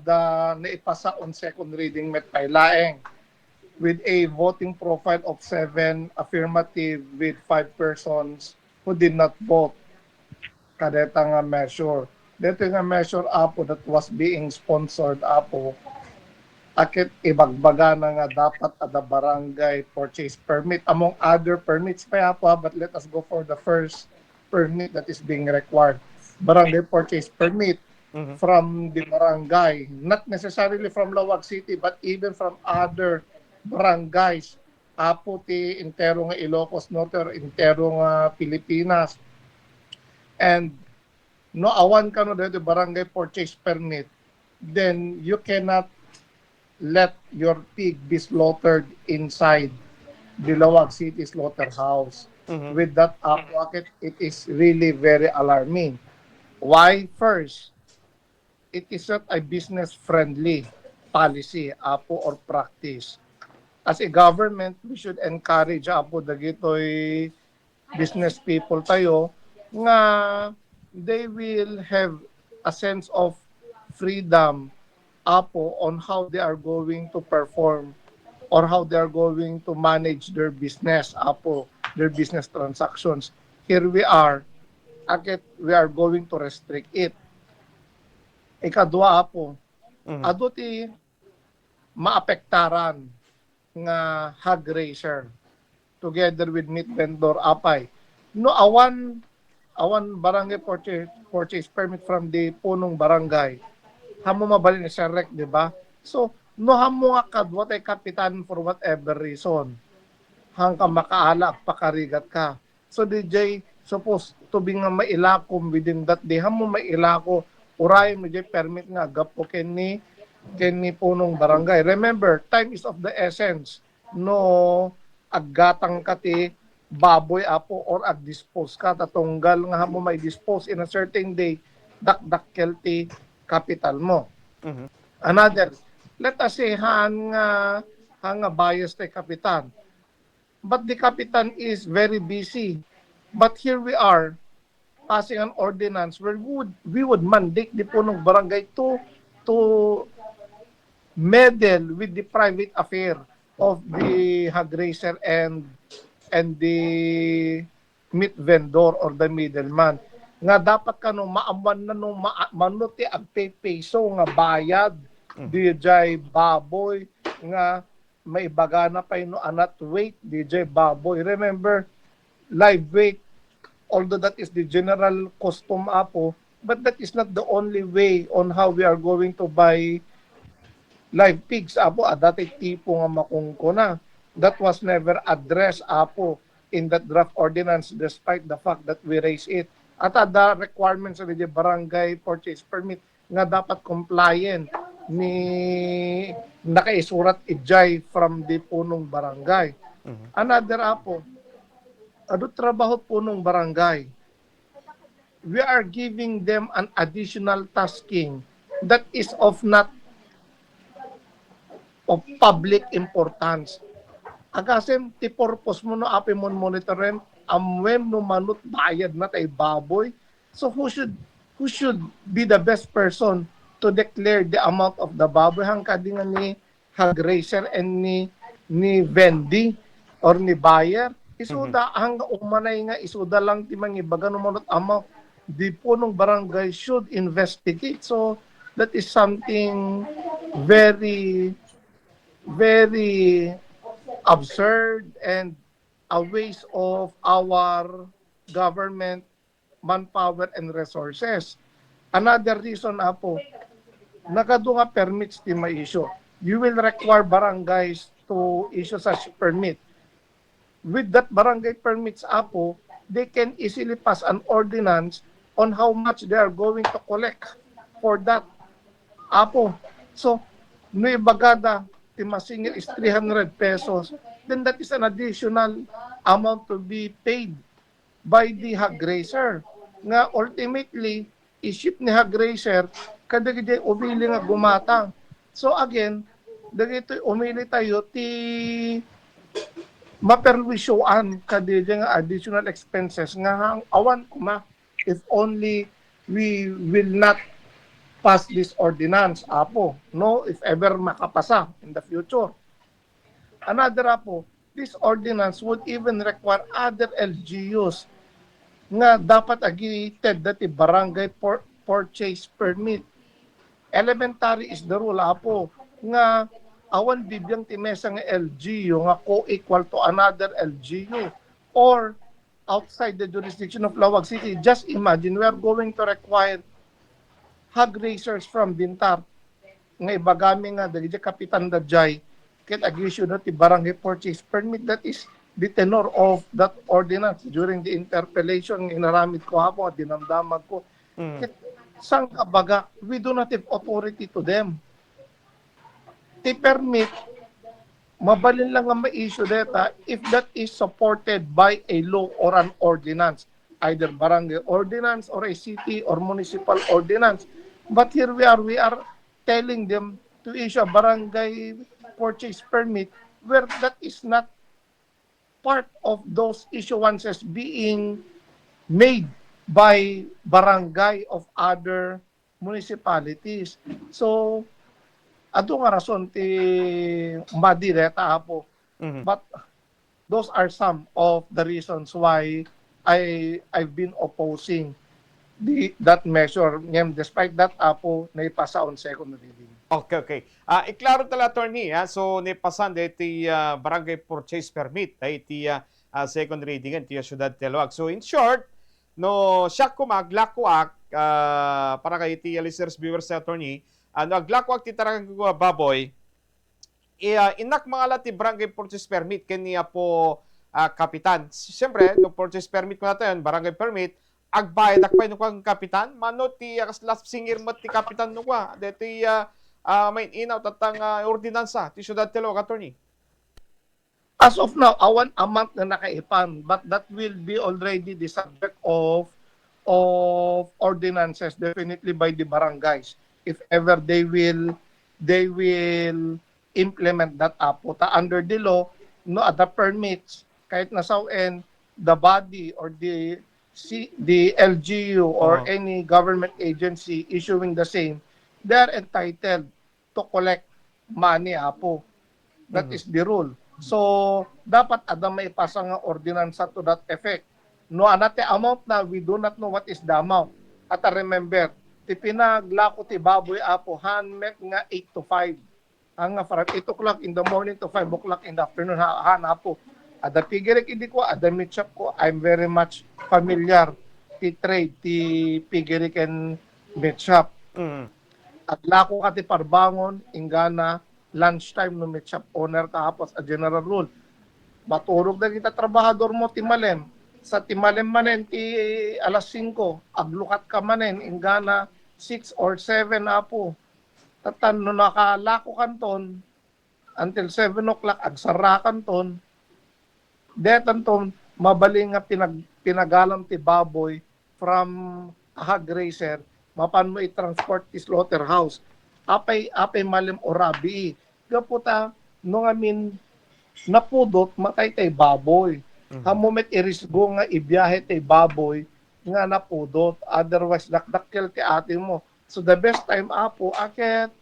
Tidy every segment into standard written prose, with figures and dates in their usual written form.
the naipasa on second reading met pailaeng with a voting profile of 7 affirmative with 5 persons who did not vote kadeta nga measure. Dito nga measure apo that was being sponsored apo akit ibagbaga na nga dapat ada barangay purchase permit among other permits pa apo, but let us go for the first permit that is being required. Barangay purchase permit from the barangay, not necessarily from Lawag City but even from other barangays apo ti intero nga Ilocos Norte or intero nga Pilipinas. And no awan ka no dito barangay purchase permit, then you cannot let your pig be slaughtered inside the Lawag City slaughterhouse. With that apo, it is really very alarming. Why? First, it is not a business-friendly policy apo or practice. As a government, we should encourage apo dagitoy business people tayo nga they will have a sense of freedom apo on how they are going to perform or how they are going to manage their business apo, their business transactions. Here we are, we are going to restrict it. Ikadua apo, ado ti maapektaran nga hog raiser together with meat vendor apay. No awan barangay purchase permit from the punong barangay. Hamo mabalin ni Sir Rec, di ba? So, no hamo nga kadwa tay kapitan for whatever reason. Hangka makaala pakarigat ka. So, DJ, suppose to be nga mailakom within that day, hamo mailako, uray mo DJ permit nga gapo ken ni punong barangay. Remember, time is of the essence. No aggatang kati baboy apo or ag-dispose ka tatunggal nga hamo may dispose in a certain day dakdakkel ti capital mo. Another, let us say hanga bias tay kapitan. But the kapitan is very busy. But here we are passing an ordinance where we would mandate the punong barangay to meddle with the private affair of the hog raiser and the meat vendor or the middleman. Nga dapat ka no maaman na no manuti ag peso nga bayad DJ baboy nga may bagana pa no anat weight DJ baboy. Remember, live weight, although that is the general custom apo, but that is not the only way on how we are going to buy live pigs apo. Dati tipo nga makungko na. That was never addressed apo in that draft ordinance despite the fact that we raise it. At the requirements of the barangay purchase permit nga dapat compliant ni nakaisurat ijay from the punong barangay. Another apo, ado trabaho punong barangay. We are giving them an additional tasking that is of public importance. Agasim ti purpose mo no api mon monitorin amwem no manut bayad na tay baboy. So who should be the best person to declare the amount of the baboy hangka di nga ni hog raiser and ni vendi or ni buyer. Isuda hangga umanay nga isuda lang ti mangibaga no manut amount. Di punong barangay should investigate. So that is something very very absurd and a waste of our government manpower and resources. Another reason apo, nakadunga permits ti ma-issue. You will require barangays to issue such permit. With that barangay permits apo, they can easily pass an ordinance on how much they are going to collect for that apo. So, no bagada ti masingil is 300 pesos, then that is an additional amount to be paid by the hog raiser. Nga ultimately, isip ni hog raiser, kadagiti umili nga gumatang. So again, dagito umili tayo ti maperwisyoan kadagiti nga additional expenses nga awan kuma if only we will not pass this ordinance, Apo. No, if ever makapasa in the future. Another, Apo, this ordinance would even require other LGUs nga dapat agitated dati barangay purchase permit. Elementary is the rule, Apo, nga awan bibyang timesa nga LGU nga co-equal to another LGU or outside the jurisdiction of Lawag City. Just imagine, we are going to require hog racers from Bintar nga ibagami nga dali kapitan da jay ket ag-issue na ti barangay purchase permit. That is the tenor of that ordinance during the interpellation nga inaramid ko hapon at dinamdamag ko. Ket sang kabaga, we do not have authority to them. Ti permit mabalin lang nga ma-issue data if that is supported by a law or an ordinance, either barangay ordinance or a city or municipal ordinance. But here we are telling them to issue a barangay purchase permit where that is not part of those issuances being made by barangay of other municipalities. So, ato nga rason ti madireta Apo. But those are some of the reasons why I've been opposing that measure. Ngayon, despite that, Apo, naipasa on second reading. Okay. Iklaro tala, attorney. So, nipasan ti barangay purchase permit ti second reading ti Syudad Telawag. So, in short, no siya kumaglakuak para kay ti listeners, viewers sa attorney, aglakuak ti taragang baboy, inak mga lati barangay purchase permit kaniya po kapitan. Siyempre, no purchase permit ko natin, barangay permit, agbayad akpay no kang kapitan, mano ti last singir mat ti kapitan no kwa, deti main inaw tatang ordinansa ti Syudad Telawag, attorney. As of now, awan amount na nakaipan, but that will be already the subject of ordinances definitely by the barangays. If ever they will implement that Apo. Under the law, no other permits, kahit nasawen the body or the LGU or any government agency issuing the same, they are entitled to collect money, Apo. That is the rule. So, dapat ada may ipasa nga ordinansa to that effect. No, anate amount na, we do not know what is the amount. At remember, ti pinaglako ti baboy, Apo, hanmet nga 8 to 5. Hanga from 8 o'clock in the morning to 5 o'clock in the afternoon, Apo. Ada pigirik hindi ko, ada meat shop ko, I'm very much familiar ti trade, ti pigirik and meat shop. At lako ka ti parbangon, ingana, lunchtime no meat shop owner ka hapos, a general rule. Maturog na kita trabahador mo ti Malem. Sa ti Malem manen ti alas 5, aglukat ka manen, ingana 6 or 7 Apo. Tatan no nakalako kanton, until 7 o'clock, agsara kanton, detan ton, mabaling nga pinagalam ti baboy from hog racer, mapan mo i-transport ti slaughterhouse. Apay malim orabi. Gaputa, no ngamin napudot, matay tay baboy. Hamumet irisgo nga ibiyahe tay baboy, nga napudot. Otherwise, dakdakkel ti ate mo. So the best time, Apo, akit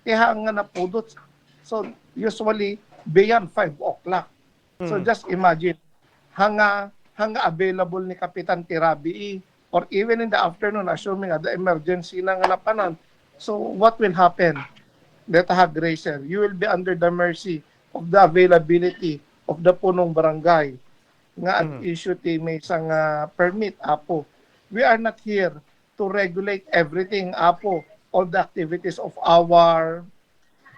tiha nga napudot. So usually, beyond 5 o'clock. So just imagine, hanga available ni Kapitan Tirabi or even in the afternoon, assuming the emergency na nga napanan. So what will happen? That hog racer, you will be under the mercy of the availability of the punong barangay nga at issue ti may isang permit, Apo. We are not here to regulate everything, Apo, all the activities of our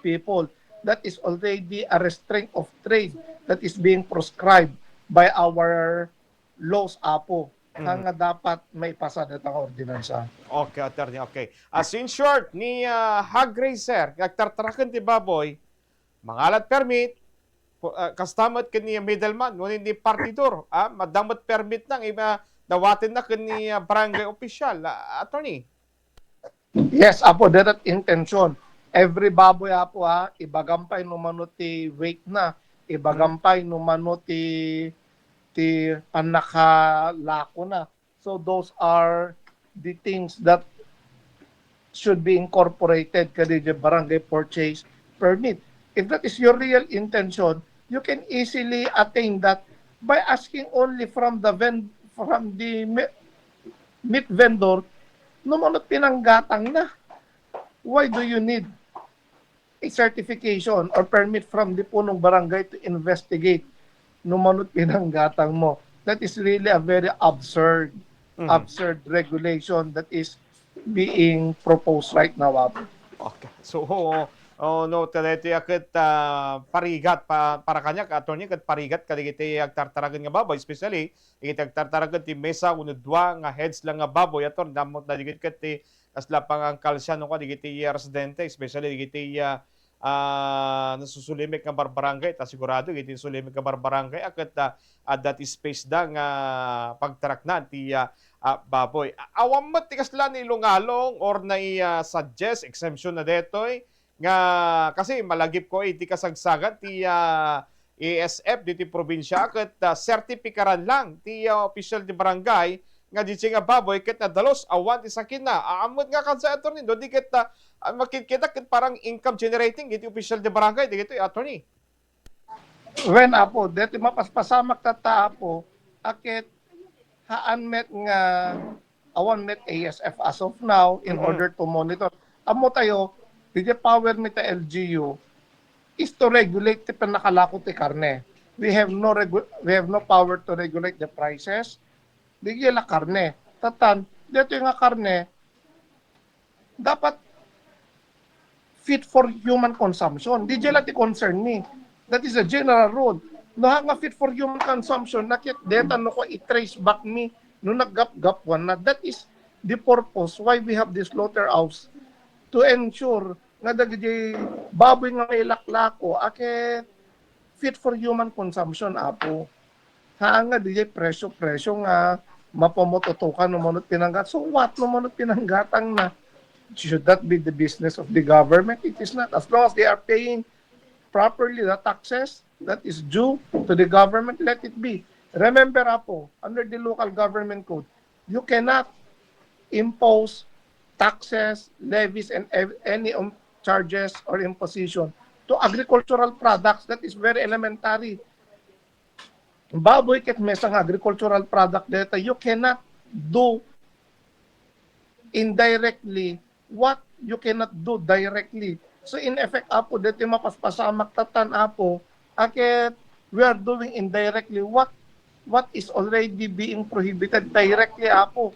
people. That is already a restraint of trade that is being prescribed by our laws, Apo. Nga dapat may pasada ang ordinansa. Okay, attorney, okay. As in short, ni hog racer, nagtartarakan ti baboy, mangalat permit, kastamot kani middleman, ngunit hindi partidor, madamot permit nang, dawatin na kani barangay official, attorney. Yes, Apo, that intention. Every baboy, Apo, ibagampay no mano ti weight na, ibagampay no mano ti panakalako na. So those are the things that should be incorporated kadi the barangay purchase permit. If that is your real intention, you can easily attain that by asking only from the meat vendor, numunot pinanggatang na. Why do you need a certification or permit from the punong barangay to investigate numunot pinanggatang mo? That is really a very absurd regulation that is being proposed right now. Okay. So, no, talete akat parigat para kanya attorney kat parigat kadigiti agtartaragan nga baboy, especially igiti agtartaragan ti mesa uno dua nga heads lang nga baboy aton damot na digit kat ti asla pang ang kalsyan no digiti residente, especially digiti nasusulimik nga barbarangay ta sigurado igiti sulimik nga barbarangay akat that space da nga pagtaraknan ti baboy. Awam mo tikas lang ni lungalong or na suggest exemption na detoy nga kasi malagip ko iti kasagsagan ti ASF diti probinsya ket sertipikaran lang ti official di barangay nga di nga baboy ket nadalos awan ti sakin na aamot nga kansa attorney do di ket makikita ket parang income generating iti official di barangay di attorney. When apo deti mapaspasamak tata apo akit haan met nga awan met ASF as of now in order to monitor. Amo tayo the power ni ta LGU is to regulate ti panakalakot ti karne. We have no power to regulate the prices. Di la karne. Tatan, dito nga karne dapat fit for human consumption. Di la ti concern ni. That is a general rule. No nga fit for human consumption, nakit data no ko i-trace back me no naggap-gap one na. That is the purpose why we have this slaughterhouse to ensure nga dagiti baboy nga may laklako ake fit for human consumption apo. Nga di presyo nga mapamototokan no manot pinanggat. So what no manot pinanggatang na? Should that be the business of the government? It is not. As long as they are paying properly the taxes that is due to the government, let it be. Remember apo, under the local government code, you cannot impose taxes, levies, and any charges or imposition to agricultural products. That is very elementary. Baboy ket mesang agricultural product data, you cannot do indirectly what you cannot do directly. So in effect apo dito mapaspasamak tatan apo akit we are doing indirectly what is already being prohibited directly apo.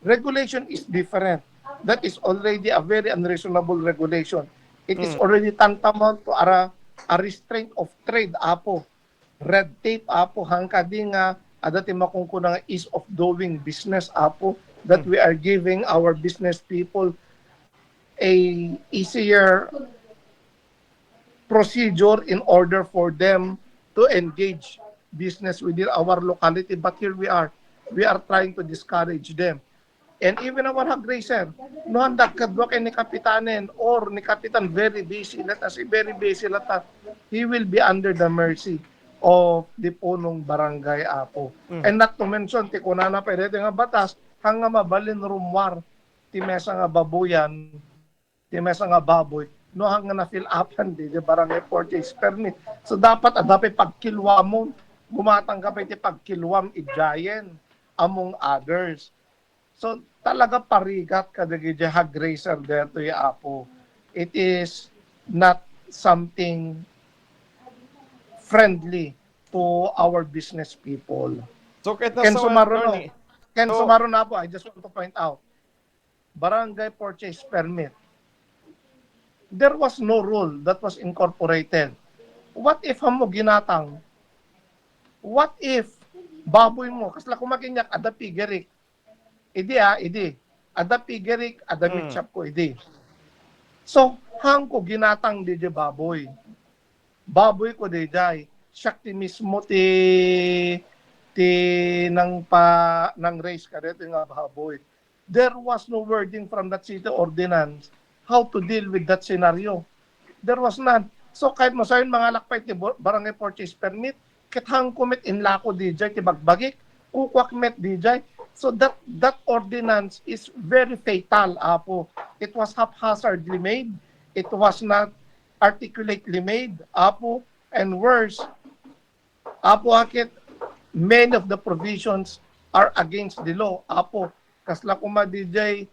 Regulation is different. That is already a very unreasonable regulation. It is already tantamount to a restraint of trade apo. Red tape apo hangkadi nga adati makungkuna nga ease of doing business apo that we are giving our business people a easier procedure in order for them to engage business within our locality. But here we are trying to discourage them. And even our hog raiser, no handak kadwa kay ni kapitanen or ni kapitan very busy, let us say very busy lata, he will be under the mercy of the punong barangay apo. And not to mention, ti kunana pa rin nga batas, hanga mabalin rumwar, ti mesa nga babuyan, ti mesa nga baboy, no hanga na fill upan di barangay purchase permit. So dapat pagkilwa mo, gumatang ka pa iti pagkilwam i-giant among others. So talaga parigat kadagi hog raiser dito ya apo. It is not something friendly to our business people. So kahit Ken nasa attorney. Sumaro na po, I just want to point out. Barangay purchase permit. There was no rule that was incorporated. What if mo ginatang? What if baboy mo, kasla kumakinyak, ada pigerik. Idi. Ada pigerik, ada meat shop ko, idi. So, hang ko ginatang di baboy. Baboy ko di jay. Siyak ti mismo ti nang race ka dito nga baboy. There was no wording from that city ordinance how to deal with that scenario. There was none. So, kahit mo sa'yo mga lakpay ti barangay purchase permit, kithang kumit in lako di jay, ti bagbagik, kukwak met di jay, So that ordinance is very fatal, Apo. It was haphazardly made. It was not articulately made, Apo. And worse, Apo, akit many of the provisions are against the law, Apo. Kasla kuma DJ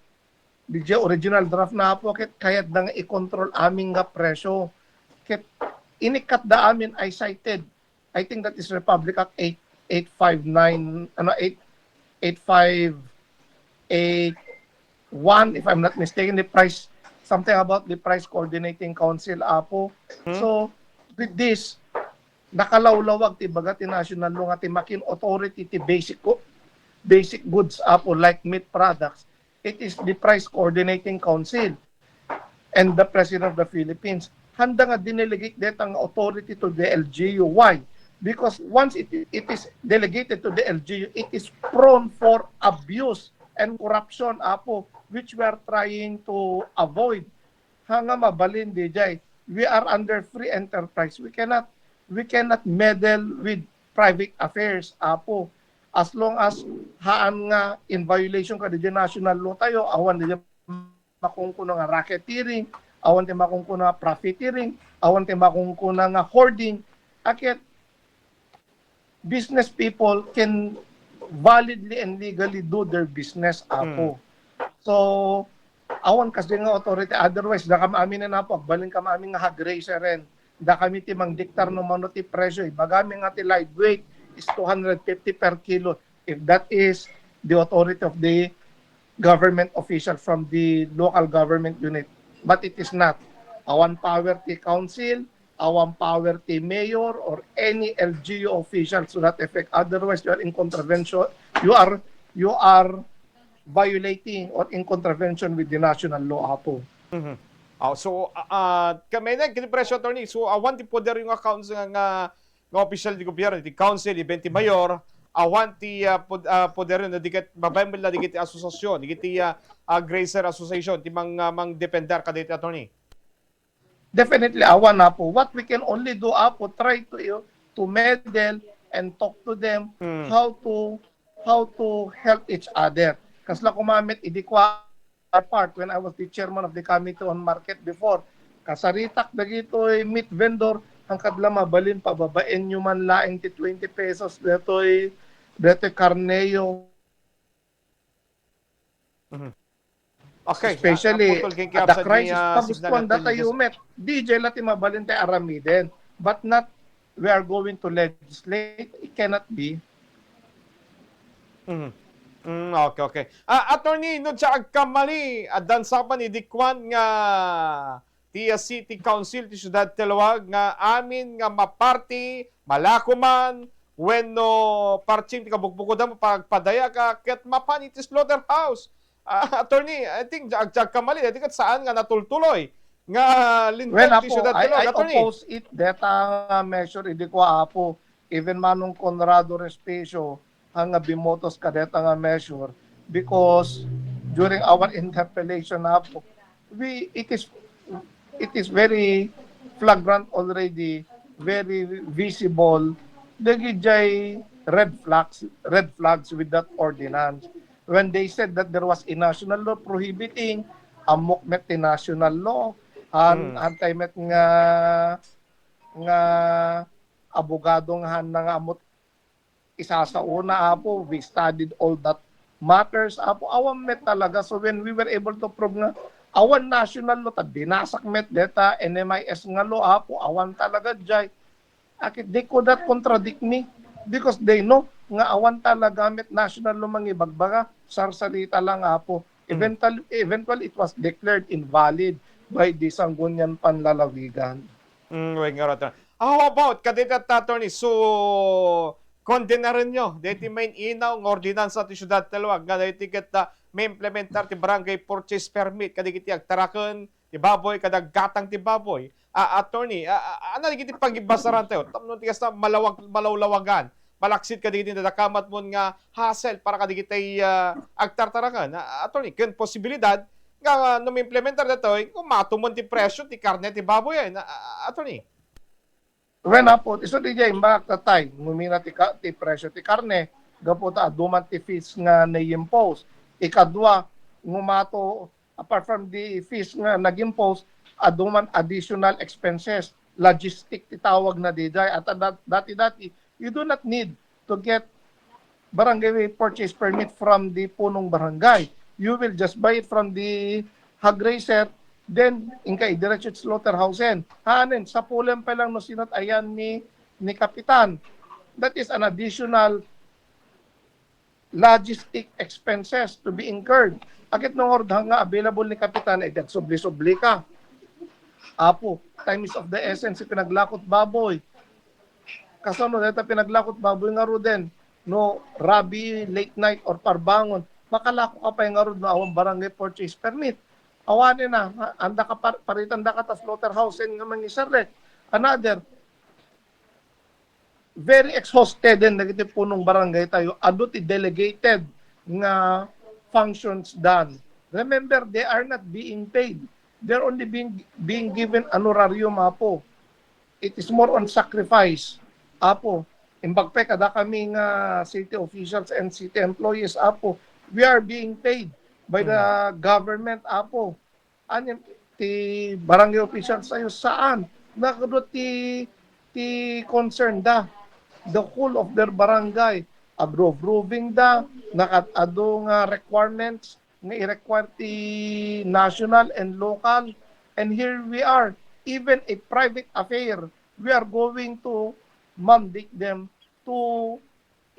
original draft na Apo, akit kayat na nga i-control aming nga presyo. Kit inikat da amin I cited. I think that is Republic Act 8859, 8581, if I'm not mistaken, the price, something about the price coordinating council, Apo. So, with this, nakalawlawag ti baga ti national law nga ti makin authority ti basic goods, Apo, like meat products. It is the price coordinating council and the president of the Philippines. Handa nga dinelegate detang authority to the LGU. Why? Because once it is delegated to the LGU, it is prone for abuse and corruption, Apo, which we are trying to avoid. Hanga mabalin, DJ. We are under free enterprise. We cannot meddle with private affairs, Apo. As long as haan nga in violation ka DJ national law tayo, awan DJ makungkuno nga racketeering, awan ti makungkuno nga profiteering, awan ti makungkuno nga hoarding. Akit business people can validly and legally do their business, Apo. So, awan kasi nga authority. Otherwise, da kami amin na po, balin kami amin nga hag-racer rin. Da kami ti mang-diktar no mano ti presyo. Bagami nga ti light weight is 250 per kilo. If that is the authority of the government official from the local government unit. But it is not. Awan power ti council, awan power ti mayor or any LGU official to that effect. Otherwise, you are in contravention. You are violating or in contravention with the national law, Apo. So, kami na, kinipresyo, attorney. So, awan ti poder yung accounts nga official di gobyerno, ti council, event ti mayor, awan ti poder yun, diket babayang mila, diket ti asosasyon, diket ti Gracer Association, ti mang depender ka dito, attorney. Definitely, awan, Apo. What we can only do, Apo, try to meddle and talk to them how to help each other. Kasla kumamit, idikwa part when I was the chairman of the Committee on Market before. Kasaritak dagitoy meat vendor, ang kadlama balin pababain nyo man laing ti 20 pesos detoy karneyo. Okay. Especially at the crisis pagustuhan data yumet. DJ lati mabalin tayo aramiden. But not we are going to legislate. It cannot be. Okay. Attorney, no sa agkamali, dansapan idikwan nga ti City Council ti Syudad Talawag nga amin nga maparty, malakuman, when no parching ti kabukbukodan mo pagpadaya ka, ket mapan iti slaughterhouse. Attorney, I think agkamali, I think saan nga natultuloy nga lintot ti Syudad Talawag, attorney. I oppose it, deta measure, hindi ko Apo, even manong Conrado Respecio, ang bimotos kadeta nga measure because during our interpellation na po, it is very flagrant already, very visible, nagijay red flags with that ordinance. When they said that there was a national law prohibiting amok met the national law, anti-met nga abogadong han nga amot isa sa una, Apo, we studied all that matters, Apo, awan met talaga. So when we were able to prove nga, awan national law, dinasak met deta, NMIS nga law, Apo, awan talaga jay. Akit, they could not contradict me because they know nga awan talaga met national law mangibagbaga, sarsalita lang, Apo. Eventually, it was declared invalid by the Sangguniang Panlalawigan. How about, kadeta attorney, so konde na rin nyo. Dito main inaw ng ordinansa ti Syudad Talawag nga dito may implementar ti barangay purchase permit kadagiti agtaraken ti baboy kadag gatang ti baboy. Attorney, ano digiti pagibasaran tayo? Tamnon ti kasta malawlawagan. Malaksit kadagiti nadakamat mo nga hassle para kadagiti agtartarakan. Attorney, ken posibilidad nga no implementar dito kung matumon ti presyo ti karne ti baboy. Attorney. When Apo, iso DJ, mbak tatay, mumina ti presyo ti karne, gaputa aduman ti fees nga na-impose. Ikadwa, ngumato apart from the fees nga nag-impose, aduman additional expenses, logistic titawag na diday. At dati-dati, you do not need to get barangay purchase permit from the punong barangay. You will just buy it from the hog raiser, then ingkay diretso slaughterhouse-en. Hanin, sa pulen pa lang no sinat ayan ni Kapitan. That is an additional logistic expenses to be incurred. Akit nung ordang nga available ni Kapitan, subli-subli ka. Apo, time is of the essence, pinaglakot baboy. Kasano dito pinaglakot baboy nga ro din. No, rabi, late night, or parbangon, makalako ka pa yung nga ro no awang barangay purchase permit. Awanin na, anda ka paritan da ka ta slaughterhouse nga mangisarek. Another, very exhausted din nagiti punong barangay tayo, adot delegated nga functions done. Remember, they are not being paid. They're only being given honorarium, apo. It is more on sacrifice, apo. Imbagpe kada kami nga city officials and city employees, apo. We are being paid by the government, apo. Ano ti barangay officials tayo saan? Nakadot ti concern da. The whole of their barangay, approving da, nakatado nga requirements, nga i-require ti national and local. And here we are, even a private affair, we are going to mandate them to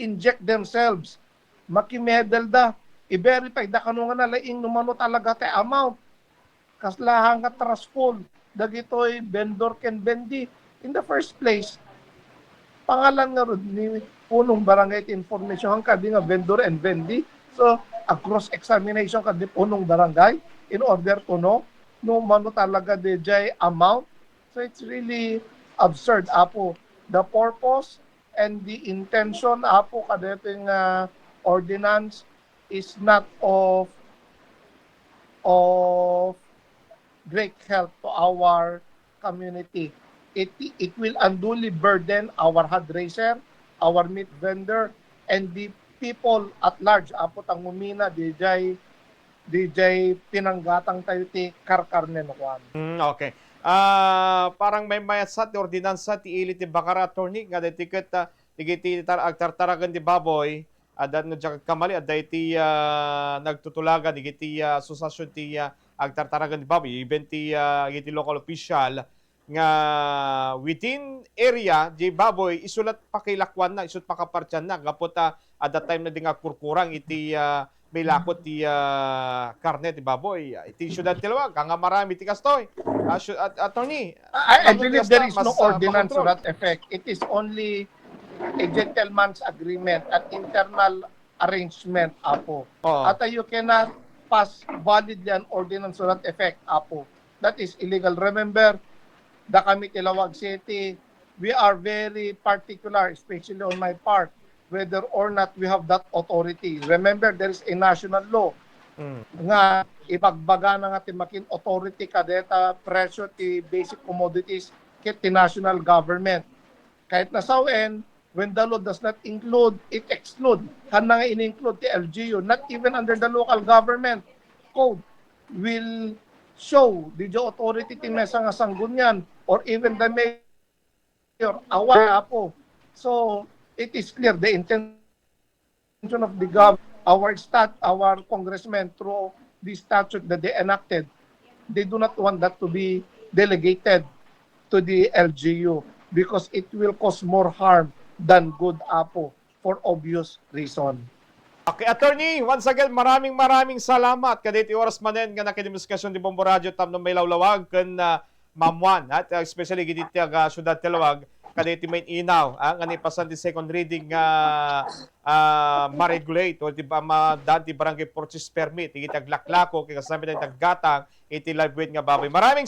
inject themselves. Makimedal da, i-verify da kanu nga nalaing numano talaga te amount. Kaslahan nga trustful, dagitoy vendor can bendi. In the first place, pangalan nga ron ni punong barangay information kadi nga vendor and vendi. So, a cross-examination kadi punong barangay in order to know no mano talaga the amount. So, it's really absurd, apo. The purpose and the intention, apo, kadating ordinance is not of great help to our community. It will unduly burden our hog raiser, our meat vendor, and the people at large. Apo tang umina, DJ pinanggatang tayo ti karkarne no kwan. Okay. Parang may mayasat ti ordinansa ti ili ti Bakara attorney nga detiket tigiti agtartaragan di baboy adan no jak kamali aday ti nagtutulagan iti asosasyon ti agtartaragan di baboy even ti iti local official nga within area di baboy isulat pakilakwan na isut pakapartyan na gapot at that time na di nga kurkurang iti may lakot ti karne ti baboy iti syudad ti Luwag nga marami ti kastoy attorney. I believe there is no ordinance to that effect. It is only a gentleman's agreement, an internal arrangement, apo. At you cannot pass validly an ordinance to that effect, apo. That is illegal. Remember, the kami Tilawag City, we are very particular, especially on my part, whether or not we have that authority. Remember, there is a national law nga ipagbaga na nga timakin authority kadeta presyo ti basic commodities kit ti national government. Kahit nasawen, when the law does not include, it exclude. Hana nga in-include ti LGU, not even under the local government code, will show the authority ti mesa nga sanggunyan or even the mayor away apo. So it is clear the intention of the government, our congressmen through the statute that they enacted, they do not want that to be delegated to the LGU because it will cause more harm than good, apo, for obvious reason. Okay, attorney, once again, maraming salamat. Kaditi oras manen nga nakidimiskasyon di Bombo Radio tam no may lawlawag ken Mamwan at especially giditi aga syudad ti Luwag kaditi main inaw ang anipasan di second reading ma-regulate o di ba dati barangay purchase permit iti aglaklako kay kasama ng taggatang iti live weight nga baboy. Maraming